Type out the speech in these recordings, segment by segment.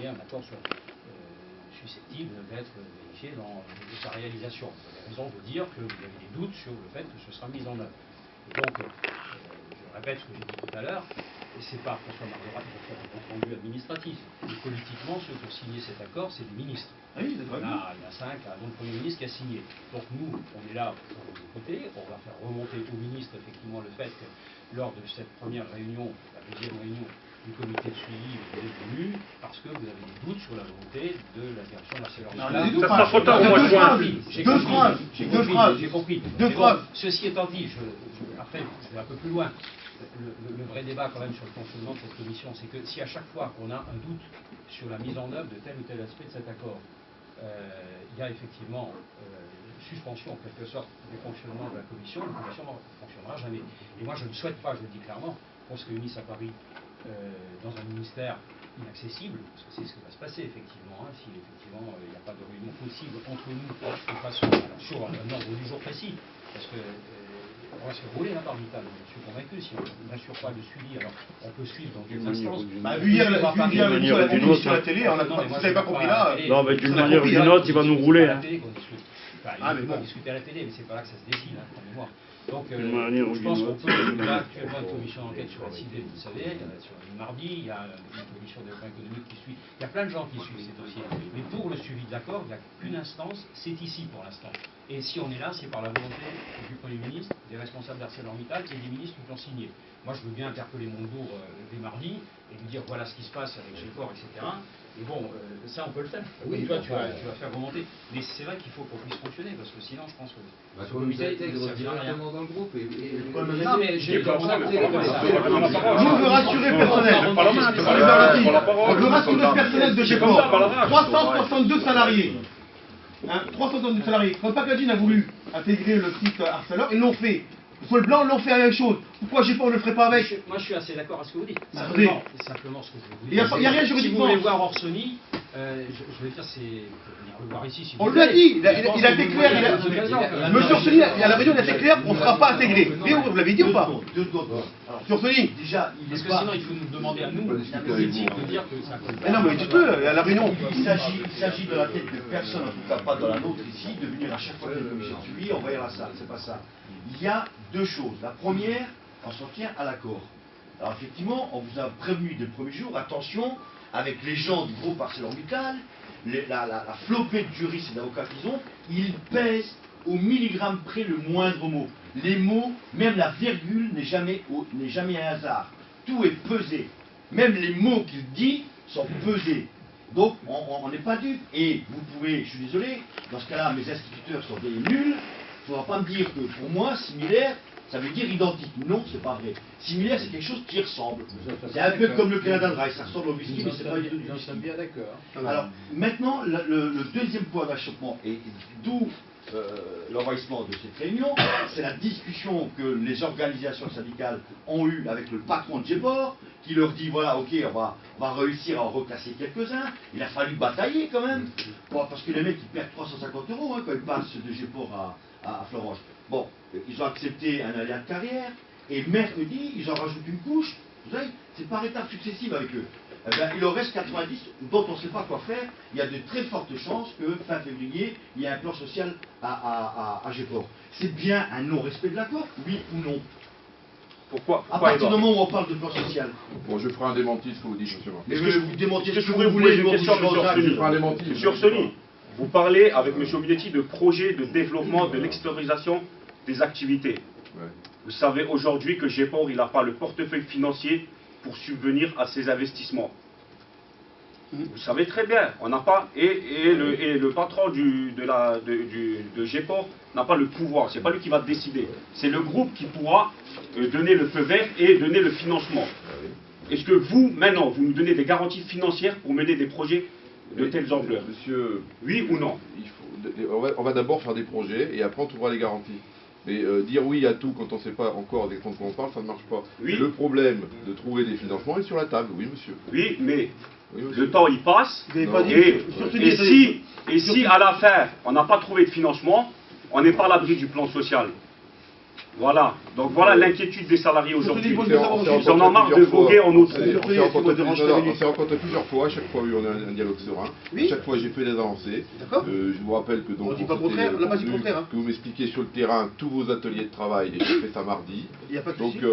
signé un accord susceptible d'être vérifié dans sa réalisation. Vous avez raison de dire que vous avez des doutes sur le fait que ce sera mis en œuvre. Et donc, je répète ce que j'ai dit tout à l'heure, c'est pas François Marderat qui va faire un compte rendu administratif. Mais politiquement, ceux qui ont signé cet accord, c'est des ministres. Oui, il y a 5, dont le Premier ministre qui a signé. Donc nous, on est là pour vous écouter, on va faire remonter au ministre effectivement le fait que lors de cette première réunion, la deuxième réunion du comité de suivi, vous êtes venu parce que vous avez des doutes sur la volonté de la direction de l'ArcelorMittal. Ça sera trop tard au mois de juin. J'ai compris. Deux phrases. Ceci étant dit, après, je vais un peu plus loin. Le vrai débat quand même sur le fonctionnement de cette commission, c'est que si à chaque fois qu'on a un doute sur la mise en œuvre de tel ou tel aspect de cet accord, il y a effectivement suspension en quelque sorte du fonctionnement de la commission ne fonctionnera jamais. Et moi je ne souhaite pas, je le dis clairement, qu'on se réunisse à Paris dans un ministère inaccessible, parce que c'est ce qui va se passer effectivement, si effectivement il n'y a pas de réunion possible entre nous de façon sur un ordre du jour précis, parce que on va se rouler par l'État, je suis convaincu, si on n'assure pas le suivi, alors on peut suivre dans des instances. Vu hier l'émission sur la télé, vous n'avez pas compris là. Non, mais d'une manière ou d'une autre, il va nous rouler. Il peut discuter à la télé, mais c'est pas là que ça se décide, croyez-moi. Donc, je pense qu'on peut, il y a actuellement une commission d'enquête sur la CID, vous le savez, sur le mardi, il y a une commission de développement économique qui suit, il y a plein de gens qui suivent ces dossiers. Mais pour le suivi de l'accord, il n'y a qu'une instance, c'est ici pour l'instant. Et si on est là, c'est par la volonté du Premier ministre, des responsables d'ArcelorMittal et des ministres qui ont signé. Moi, je veux bien interpeller Montebourg dès mardi et lui dire voilà ce qui se passe avec Gépor, etc. Et bon, ça, on peut le faire. Oui, toi, tu vas faire remonter. Mais c'est vrai qu'il faut qu'on puisse fonctionner, parce que sinon, je pense que... Parce qu'on nous a été directement dans le groupe. Non, mais j'ai contacté comme ça. Nous, on veut rassurer le personnel. On veut rassurer le personnel de Gépor. 362 salariés. 362 salariés. Quand Packaging a voulu intégrer le site Arcelor, ils l'ont fait. Paul Blanc l'ont fait la même chose. Pourquoi Gépor ne le ferait pas avec? Moi, je suis assez d'accord avec ce que vous dites. Simplement ce que je vous dis. Il n'y a rien juridiquement. Si vous voulez voir Orsoni, je veux dire, c'est... On peut le voir ici. Si on lui a dit, il a été clair. Monsieur Orsoni, à la réunion, il a été clair, on ne sera pas intégré. Mais vous l'avez dit ou pas? Monsieur Orsoni. Déjà, parce que sinon, il faut nous demander à nous, la politique, de dire que ça compte. Mais non, mais dites-le, à la réunion. Il s'agit de la tête de personne, en tout cas pas dans la nôtre ici, de venir à chaque fois qu'il y a une commission de suivi, envahir la salle. C'est pas ça. Il y a deux choses. La première, on s'en tient à l'accord. Alors effectivement, on vous a prévenu dès le premier jour, attention, avec les gens du groupe ArcelorMittal, la flopée de juristes et d'avocats qu'ils ont, ils pèsent au milligramme près le moindre mot. Les mots, même la virgule n'est jamais un hasard. Tout est pesé. Même les mots qu'il dit sont pesés. Donc on n'est pas dupe. Et vous pouvez, je suis désolé, dans ce cas-là, mes instituteurs sont des nuls. Il ne faudra pas me dire que pour moi, similaire, ça veut dire identique. Non, c'est pas vrai. Similaire, c'est quelque chose qui ressemble. C'est un peu comme le Canada Dry, ça ressemble au whisky, mais c'est pas du tout du whisky. Nous sommes bien d'accord. Alors, maintenant, le deuxième point d'achoppement, et d'où l'envahissement de cette réunion, c'est la discussion que les organisations syndicales ont eue avec le patron de Gépor, qui leur dit, voilà, ok, on va réussir à en reclasser quelques-uns. Il a fallu batailler quand même, parce que les mecs, ils perdent 350 € quand ils passent de Gépor à Florange. Bon, ils ont accepté un aléa de carrière, et mercredi, ils en rajoutent une couche. Vous savez, c'est par étapes successives avec eux. Eh bien, il en reste 90 dont on ne sait pas quoi faire. Il y a de très fortes chances que fin février, il y ait un plan social à Gépor. C'est bien un non-respect de l'accord, oui ou non? Pourquoi à partir du moment où on parle de plan social. Bon, je ferai un démenti de ce que vous dites, monsieur. Est-ce que vous démentez ce que vous voulez? Une question, je ferai un démenti. Monsieur Orsoni, vous parlez avec M. Obinetti de projet de développement de l'extériorisation des activités. Ouais. Vous savez aujourd'hui que Gépor, il n'a pas le portefeuille financier pour subvenir à ces investissements. Vous savez très bien, on n'a pas, et le patron de Gépor n'a pas le pouvoir, c'est pas lui qui va décider. C'est le groupe qui pourra donner le feu vert et donner le financement. Est-ce que vous, maintenant, vous nous donnez des garanties financières pour mener des projets de telles ampleurs? Monsieur, oui ou non? on va d'abord faire des projets et après on trouvera les garanties. Mais dire oui à tout quand on ne sait pas encore des comptes qu'on parle, ça ne marche pas. Oui. Le problème de trouver des financements est sur la table, oui monsieur. Oui, mais oui, monsieur. le temps il passe, et si à la fin on n'a pas trouvé de financement, on n'est pas à l'abri du plan social. Voilà, donc voilà l'inquiétude des salariés aujourd'hui. On Ils en ont marre de voguer en autre. On s'est rencontrés plusieurs fois, à chaque fois on a un dialogue serein. Oui. À chaque fois j'ai fait des avancées. D'accord. Je vous rappelle que donc On dit pas le contraire, on n'a pas dit le contraire, hein. que vous m'expliquez sur le terrain tous vos ateliers de travail et j'ai fait ça mardi. Il n'y a pas de Donc souci.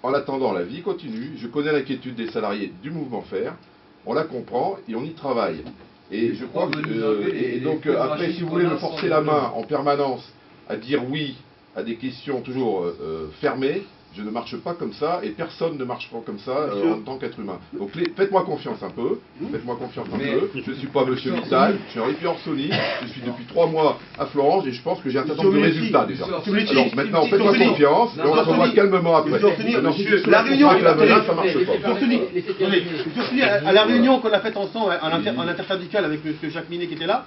en attendant, la vie continue. Je connais l'inquiétude des salariés du mouvement Fer. On la comprend et on y travaille. Et je crois que et donc après, si vous voulez me forcer la main en permanence à dire oui à des questions toujours fermées, je ne marche pas comme ça et personne ne marche pas comme ça en tant qu'être humain. Donc faites-moi confiance un peu, faites-moi confiance un peu. Je ne suis pas Monsieur Mittal, je suis Henri Orsoni, je suis depuis 3 mois à Florence et je pense que j'ai un certain nombre de résultats déjà. Alors maintenant, faites-moi confiance et on se revoit calmement après. La réunion, ça marche pas. à la réunion qu'on a faite ensemble en intersyndicale avec M. Jacques Minet qui était là,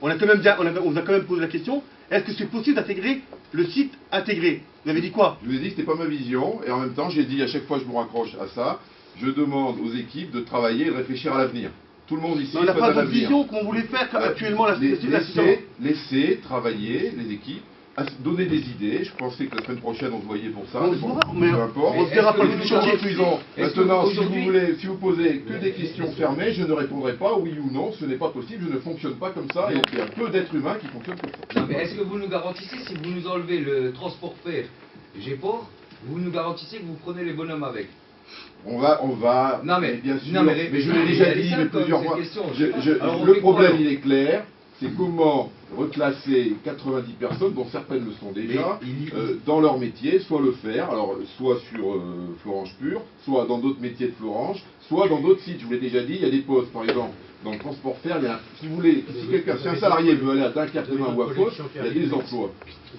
on a quand même posé la question, est-ce que c'est possible d'intégrer le site intégré? Vous avez dit quoi? Je vous ai dit que c'était pas ma vision, et en même temps, j'ai dit à chaque fois je me raccroche à ça, je demande aux équipes de travailler et de réfléchir à l'avenir. Tout le monde ici on n'a pas à de l'avenir. vision qu'on voulait faire actuellement la Laissez travailler les équipes, donner des idées. Je pensais que la semaine prochaine on se voyait pour ça. On se verra, mais peu importe. on se verra pas le chantier. Maintenant, si vous posez que des questions fermées, je ne répondrai pas oui ou non, ce n'est pas possible, je ne fonctionne pas comme ça, et il y a peu d'êtres humains qui fonctionnent comme ça. Non, mais est-ce que vous nous garantissez, si vous nous enlevez le transport fer Géport, vous nous garantissez que vous prenez les bonhommes avec? On va, non mais, bien sûr, non mais je l'ai déjà dit mais plusieurs fois. Le problème il est clair, c'est comment reclasser 90 personnes, dont certaines le sont déjà, dans leur métier, soit le faire, alors soit sur Florange Pur, soit dans d'autres métiers de Florange, soit dans d'autres sites. Je vous l'ai déjà dit, il y a des postes, par exemple, dans le transport fer, si vous voulez, si un salarié veut aller à Dunkerque-Demain ou à Fos, il y a des emplois.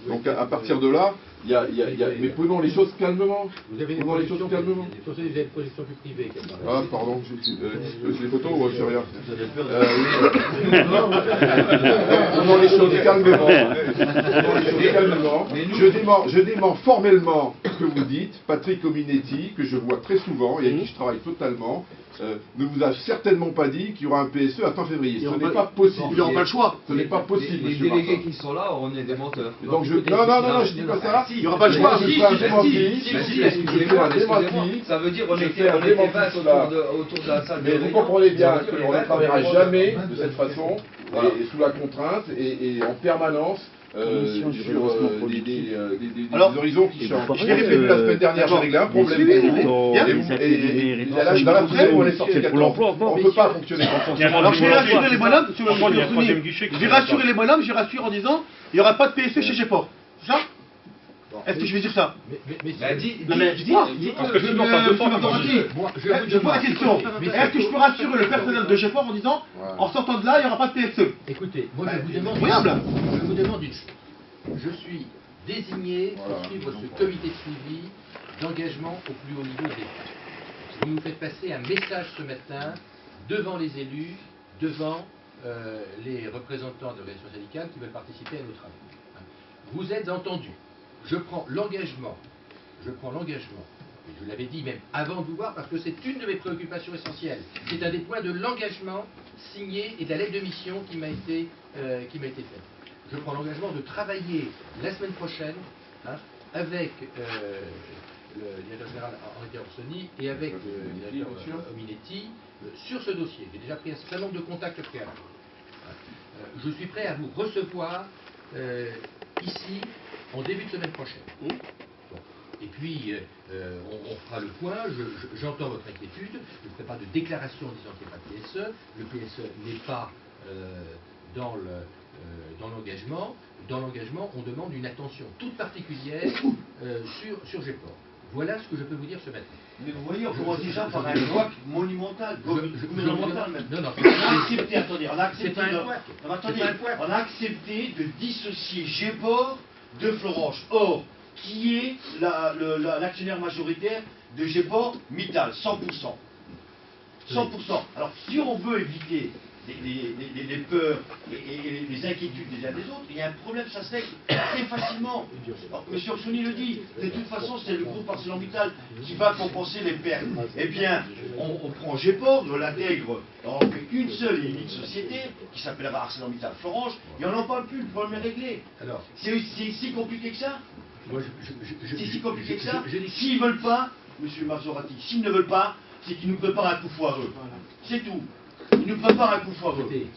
Donc à partir de là, mais prenons les choses calmement. Prenons les choses calmement. Vous avez une position plus privée. Ah, pardon, les photos ou c'est rien. Prenons les choses calmement. Je dément formellement ce que vous dites. Patrick Ominetti, que je vois très souvent et avec qui je travaille totalement, ne vous a certainement pas dit qu'il y aura un PSE à fin février. Ce n'est pas possible. Il n'y aura pas le choix. Ce n'est pas possible, les délégués qui sont là, on est des menteurs. Donc non, je dis pas ça. Il n'y aura pas le choix. Ça veut dire on était 20 autour de la salle. Mais vous comprenez bien qu'on ne travaillera jamais de cette façon, et sous la contrainte, et en permanence, sur des horizons qui changent. Je l'ai répété la semaine dernière, j'ai réglé un problème pour vous, et dans la foulée, on est sorti 14. On ne peut pas fonctionner comme ça. Alors je vais rassurer les bonhommes, je vais rassurer les bonhommes, je rassure en disant, il n'y aura pas de PSE chez Géport. C'est ça? Est-ce que je vais dire ça? Parce que sinon ça se fait. Je pose la question. Est-ce que je peux rassurer le personnel de Géport en disant, en sortant de là, il n'y aura pas de PSE? Écoutez, moi je vous demande une chose. Je suis désigné pour suivre ce comité de suivi d'engagement au plus haut niveau de l'État. Vous nous faites passer un message ce matin devant les élus, devant les représentants de l'organisation syndicale qui veulent participer à nos travaux. Vous êtes entendus. Je prends l'engagement, et je l'avais dit même avant de vous voir, parce que c'est une de mes préoccupations essentielles. C'est un des points de l'engagement signé et de la lettre de mission qui m'a été faite. Je prends l'engagement de travailler la semaine prochaine avec le directeur général Henri Orsoni et avec le directeur Ominetti sur ce dossier. J'ai déjà pris un certain nombre de contacts préalables. Je suis prêt à vous recevoir ici en début de semaine prochaine. Bon. Et puis, on fera le point, j'entends votre inquiétude, je ne ferai pas de déclaration en disant qu'il n'y a pas de PSE, le PSE n'est pas dans l'engagement. Dans l'engagement, on demande une attention toute particulière sur Géport. Voilà ce que je peux vous dire ce matin. Mais vous voyez, on commence déjà par un couac monumental, monumental même. Non, on a accepté, attendez, on a accepté on a accepté de dissocier Géport de Florange. Or, qui est l'actionnaire majoritaire de Géport? Mittal, 100%. 100%. Alors, si on veut éviter les peurs et les inquiétudes des uns des autres, il y a un problème, ça se règle très facilement. M. Orsoni le dit, de toute façon, c'est le groupe ArcelorMittal qui va compenser les pertes. Eh bien, on prend Géport, on l'intègre, on fait une seule et unique société qui s'appellera ArcelorMittal Florange, et on n'en parle plus, le problème est réglé. C'est si compliqué que ça? Moi, C'est si compliqué que ça. je dis- S'ils veulent pas, monsieur Marzorati, s'ils ne veulent pas, c'est qu'ils nous préparent un coup foireux. C'est tout. Ils nous préparent un coup foireux. Écoutez,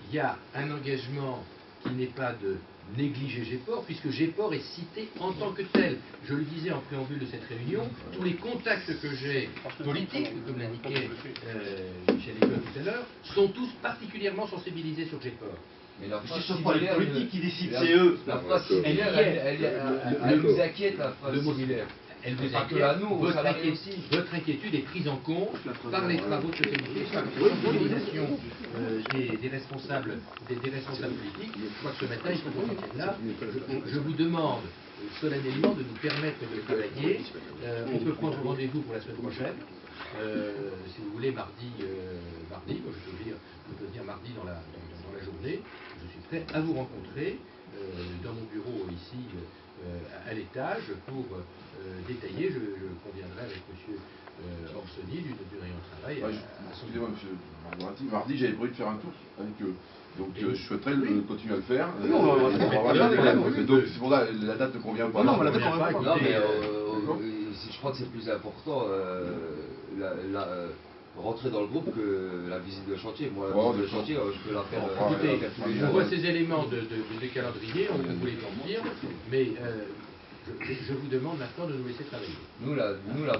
il y a un engagement qui n'est pas de négliger GEPOR, puisque GEPOR est cité en tant que tel. Je le disais en préambule de cette réunion, tous les contacts que j'ai politiques, comme l'indiquait Michel École tout à l'heure, sont tous particulièrement sensibilisés sur GEPOR. Mais la Ce phrase ne sont pas les similaire, politiques qui décident, c'est eux. La phrase similaire, elle nous inquiète, la phrase similaire. Elle Mais vous pas que inquiète. là, nous, aux salariés aussi. Votre inquiétude est prise en compte par les travaux de ce comité, par la sensibilisation des responsables politiques. Je crois que ce matin, ils sont en là. Je vous demande solennellement de nous permettre de travailler. On peut prendre rendez-vous pour la semaine prochaine. Si vous voulez, mardi, moi, je peux venir mardi dans la journée. Je suis prêt à vous rencontrer dans mon bureau ici à l'étage pour détailler. Je conviendrai avec M. Orsoni du rayon de travail. Excusez-moi, monsieur Marzorati, mardi j'avais prévu de faire un tour avec eux. Donc je souhaiterais continuer à le faire. Donc c'est pour ça la date ne convient pas. Non, mais la date ne convient pas. Non, mais je crois que c'est plus important rentrer dans le groupe que la visite de chantier. Moi, la visite de chantier, je peux la faire, tous les Je jours. vois ces éléments de calendrier, on vous les confirme, mais je vous demande maintenant de nous laisser travailler. Nous, la